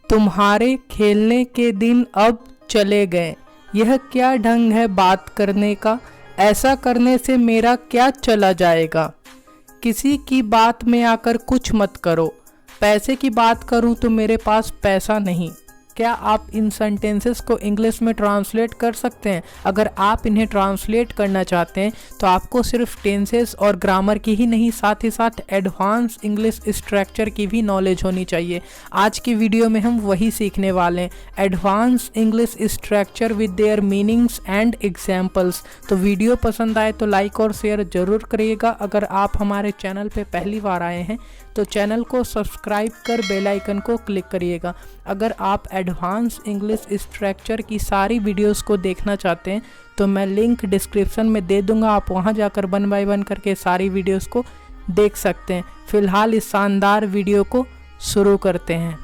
तुम्हारे खेलने के दिन अब चले गए। यह क्या ढंग है बात करने का, ऐसा करने से मेरा क्या चला जाएगा। किसी की बात में आकर कुछ मत करो। पैसे की बात करूं तो मेरे पास पैसा नहीं। क्या आप इन सेंटेंसेस को इंग्लिश में ट्रांसलेट कर सकते हैं? अगर आप इन्हें ट्रांसलेट करना चाहते हैं तो आपको सिर्फ टेंसेस और ग्रामर की ही नहीं, साथ ही साथ एडवांस इंग्लिश स्ट्रक्चर की भी नॉलेज होनी चाहिए। आज की वीडियो में हम वही सीखने वाले हैं, advance English structure with their meanings and examples. तो वीडियो पसंद आए तो लाइक और शेयर जरूर करिएगा। अगर आप हमारे चैनल पर पहली बार आए हैं तो चैनल को सब्सक्राइब कर बेल आइकन को क्लिक करिएगा। अगर आप एडवांस इंग्लिश स्ट्रक्चर की सारी वीडियोस को देखना चाहते हैं तो मैं लिंक डिस्क्रिप्शन में दे दूंगा, आप वहां जाकर 1 बाय 1 करके सारी वीडियोस को देख सकते हैं। फिलहाल इस शानदार वीडियो को शुरू करते हैं।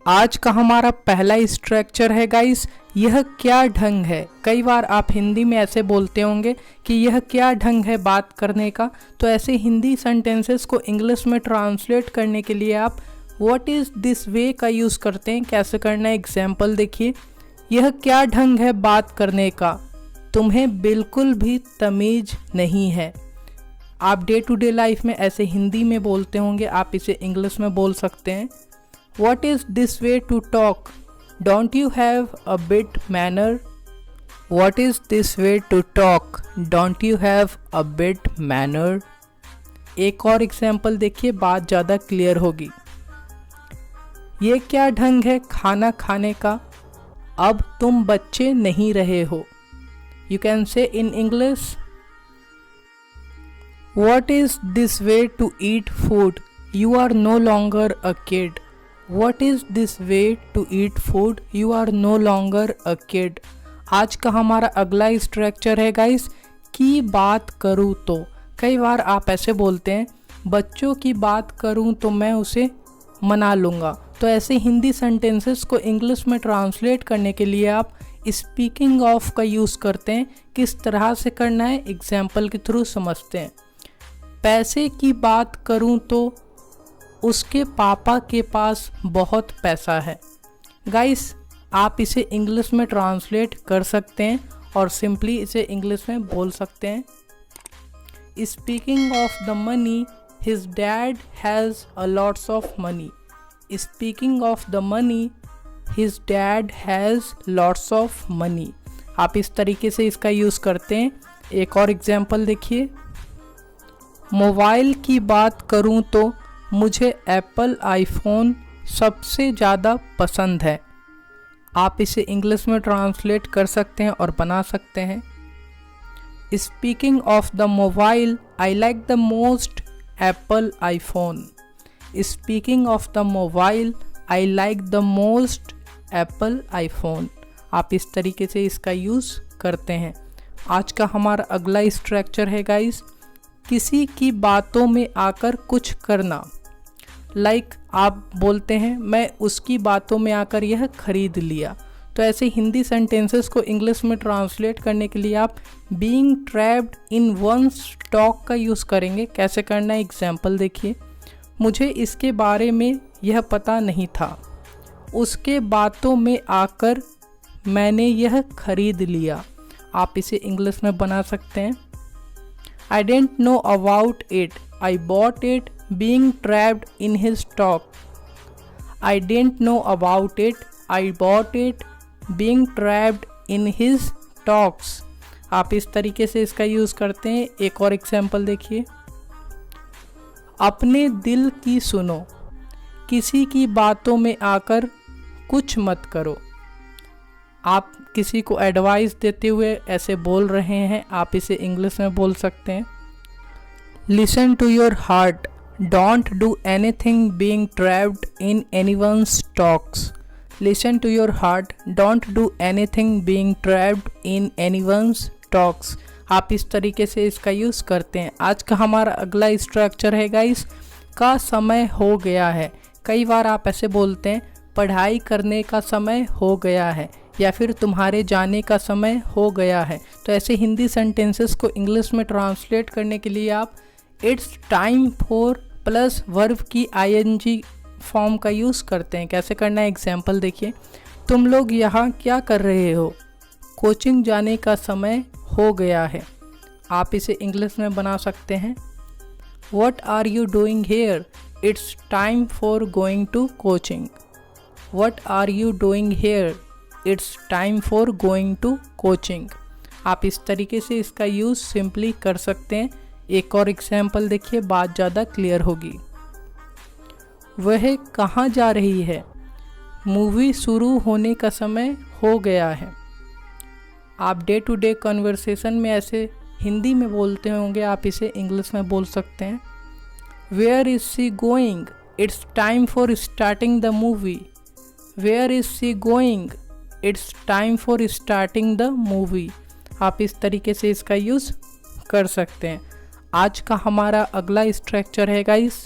आज का हमारा पहला स्ट्रक्चर है गाइस, यह क्या ढंग है। कई बार आप हिंदी में ऐसे बोलते होंगे कि यह क्या ढंग है बात करने का, तो ऐसे हिंदी सेंटेंसेस को इंग्लिश में ट्रांसलेट करने के लिए आप व्हाट इज़ दिस वे का यूज़ करते हैं। कैसे करना है, एग्जाम्पल देखिए। यह क्या ढंग है बात करने का, तुम्हें बिल्कुल भी तमीज़ नहीं है। आप डे टू डे लाइफ में ऐसे हिंदी में बोलते होंगे, आप इसे इंग्लिश में बोल सकते हैं। What is this way to talk? Don't you have a bit manner? What is this way to talk? Don't you have a bit manner? एक और एग्जाम्पल देखिए, बात ज़्यादा क्लियर होगी। ये क्या ढंग है खाना खाने का, अब तुम बच्चे नहीं रहे हो। You can say in English, What is this way to eat food? You are no longer a kid. What is this way to eat food? You are no longer a kid. आज का हमारा अगला structure है guys, की बात करूँ तो। कई बार आप ऐसे बोलते हैं, बच्चों की बात करूँ तो मैं उसे मना लूँगा। तो ऐसे हिंदी सेंटेंसेस को इंग्लिश में ट्रांसलेट करने के लिए आप स्पीकिंग ऑफ का यूज़ करते हैं। किस तरह से करना है, एग्जाम्पल के थ्रू समझते हैं। पैसे की बात करूँ तो उसके पापा के पास बहुत पैसा है। गाइस, आप इसे इंग्लिश में ट्रांसलेट कर सकते हैं और सिंपली इसे इंग्लिश में बोल सकते हैं। Speaking of the money, his dad has a lots of money. Speaking of the money, his dad has lots of money. आप इस तरीके से इसका यूज़ करते हैं। एक और एग्जाम्पल देखिए। मोबाइल की बात करूँ तो मुझे एप्पल आईफोन सबसे ज़्यादा पसंद है। आप इसे इंग्लिश में ट्रांसलेट कर सकते हैं और बना सकते हैं। Speaking of the mobile, I like the most Apple iPhone. Speaking of the mobile, I like the most Apple iPhone. आप इस तरीके से इसका यूज़ करते हैं। आज का हमारा अगला स्ट्रक्चर है गाइस, किसी की बातों में आकर कुछ करना। लाइक आप बोलते हैं, मैं उसकी बातों में आकर यह खरीद लिया। तो ऐसे हिंदी सेंटेंसेस को इंग्लिश में ट्रांसलेट करने के लिए आप being trapped in ones talk का यूज़ करेंगे। कैसे करना है, एग्जाम्पल देखिए। मुझे इसके बारे में यह पता नहीं था, उसके बातों में आकर मैंने यह खरीद लिया। आप इसे इंग्लिश में बना सकते हैं। I didn't know about it. I bought it being trapped in his talk. I didn't know about it. I bought it being trapped in his talks. आप इस तरीके से इसका यूज़ करते हैं। एक और एग्जाम्पल देखिए। अपने दिल की सुनो, किसी की बातों में आकर कुछ मत करो। आप किसी को एडवाइस देते हुए ऐसे बोल रहे हैं, आप इसे इंग्लिश में बोल सकते हैं। Listen to your heart, don't do anything being trapped in anyone's talks. Listen to your heart, don't do anything being trapped in anyone's talks. आप इस तरीके से इसका यूज़ करते हैं। आज का हमारा अगला स्ट्रक्चर है गाइस, का समय हो गया है। कई बार आप ऐसे बोलते हैं, पढ़ाई करने का समय हो गया है। या फिर तुम्हारे जाने का समय हो गया है। तो ऐसे हिंदी सेंटेंसेस को इंग्लिश में ट्रांसलेट करने के लिए आप it's time for plus verb की आईएनजी फॉर्म का यूज़ करते हैं। कैसे करना है एग्जाम्पल देखिए, तुम लोग यहाँ क्या कर रहे हो, कोचिंग जाने का समय हो गया है। आप इसे इंग्लिश में बना सकते हैं what are you doing here, it's time for going to coaching. What are you doing here, it's time for going to coaching. आप इस तरीके से इसका यूज़ सिंपली कर सकते हैं। एक और एग्जाम्पल देखिए, बात ज़्यादा क्लियर होगी। वह कहाँ जा रही है, मूवी शुरू होने का समय हो गया है। आप डे टू डे कन्वर्सेशन में ऐसे हिंदी में बोलते होंगे, आप इसे इंग्लिश में बोल सकते हैं where is she going, it's time for starting the movie. Where is she going, it's time for starting the movie. आप इस तरीके से इसका यूज़ कर सकते हैं। आज का हमारा अगला स्ट्रक्चर है गाइस,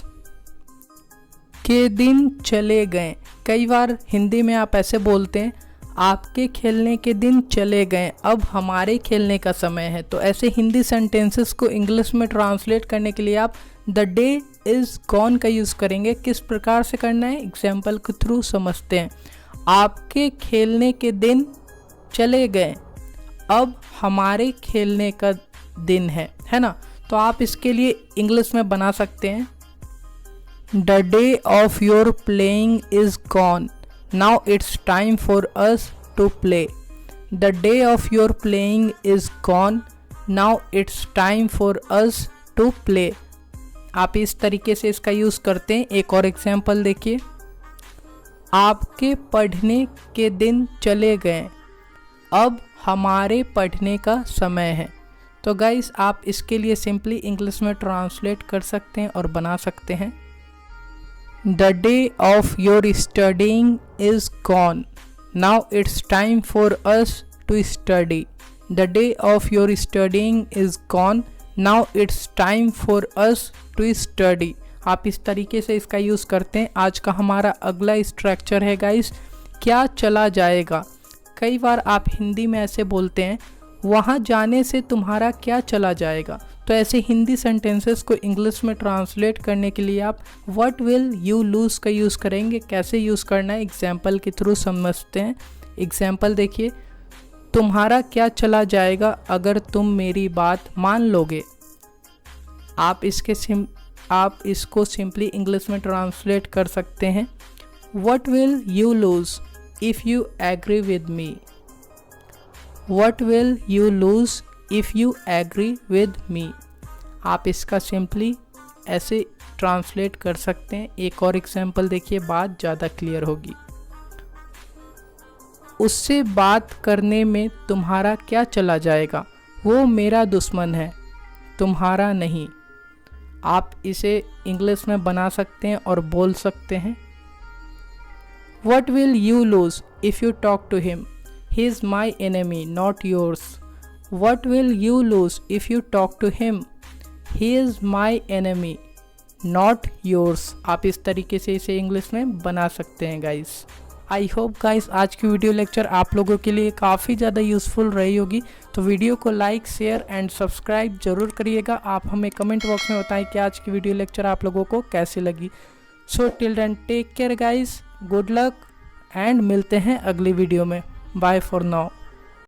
के दिन चले गए। कई बार हिंदी में आप ऐसे बोलते हैं आपके खेलने के दिन चले गए, अब हमारे खेलने का समय है। तो ऐसे हिंदी सेंटेंसेस को इंग्लिश में ट्रांसलेट करने के लिए आप द डे इज़ गॉन का यूज़ करेंगे। किस प्रकार से करना है एग्जाम्पल के थ्रू समझते हैं। आपके खेलने के दिन चले गए, अब हमारे खेलने का दिन है ना। तो आप इसके लिए इंग्लिश में बना सकते हैं the day of your playing is gone, now it's time for us to play. The day of your playing is gone, now it's time for us to play. आप इस तरीके से इसका यूज़ करते हैं। एक और एग्जाम्पल देखिए, आपके पढ़ने के दिन चले गए, अब हमारे पढ़ने का समय है। तो गाइस आप इसके लिए सिंपली इंग्लिश में ट्रांसलेट कर सकते हैं और बना सकते हैं The day of your studying is gone. Now it's time for us to study. The day of your studying is gone. Now it's time for us to study. आप इस तरीके से इसका यूज़ करते हैं। आज का हमारा अगला स्ट्रक्चर है गाइस, क्या चला जाएगा। कई बार आप हिंदी में ऐसे बोलते हैं वहाँ जाने से तुम्हारा क्या चला जाएगा। तो ऐसे हिंदी सेंटेंसेस को इंग्लिश में ट्रांसलेट करने के लिए आप व्हाट विल यू लूज़ का यूज़ करेंगे। कैसे यूज़ करना है एग्जाम्पल के थ्रू समझते हैं। एग्जाम्पल देखिए, तुम्हारा क्या चला जाएगा अगर तुम मेरी बात मान लोगे। आप इसको सिंपली इंग्लिश में ट्रांसलेट कर सकते हैं what will you lose if you agree with me. What will you lose if you agree with me. आप इसका सिंपली ऐसे ट्रांसलेट कर सकते हैं। एक और एग्जाम्पल देखिए, बात ज़्यादा क्लियर होगी। उससे बात करने में तुम्हारा क्या चला जाएगा, वो मेरा दुश्मन है, तुम्हारा नहीं। आप इसे इंग्लिश में बना सकते हैं और बोल सकते हैं what will you lose if you talk to him, he is my enemy not yours. What will you lose if you talk to him? He is my enemy, not yours. आप इस तरीके से इसे इंग्लिश में बना सकते हैं guys. I hope guys आज की वीडियो लेक्चर आप लोगों के लिए काफ़ी ज़्यादा यूज़फुल रही होगी। तो वीडियो को लाइक शेयर एंड सब्सक्राइब जरूर करिएगा। आप हमें कमेंट बॉक्स में बताएं कि आज की वीडियो लेक्चर आप लोगों को कैसी लगी। So till then take care guys, good luck and मिलते हैं अगली वीडियो में। Bye for now.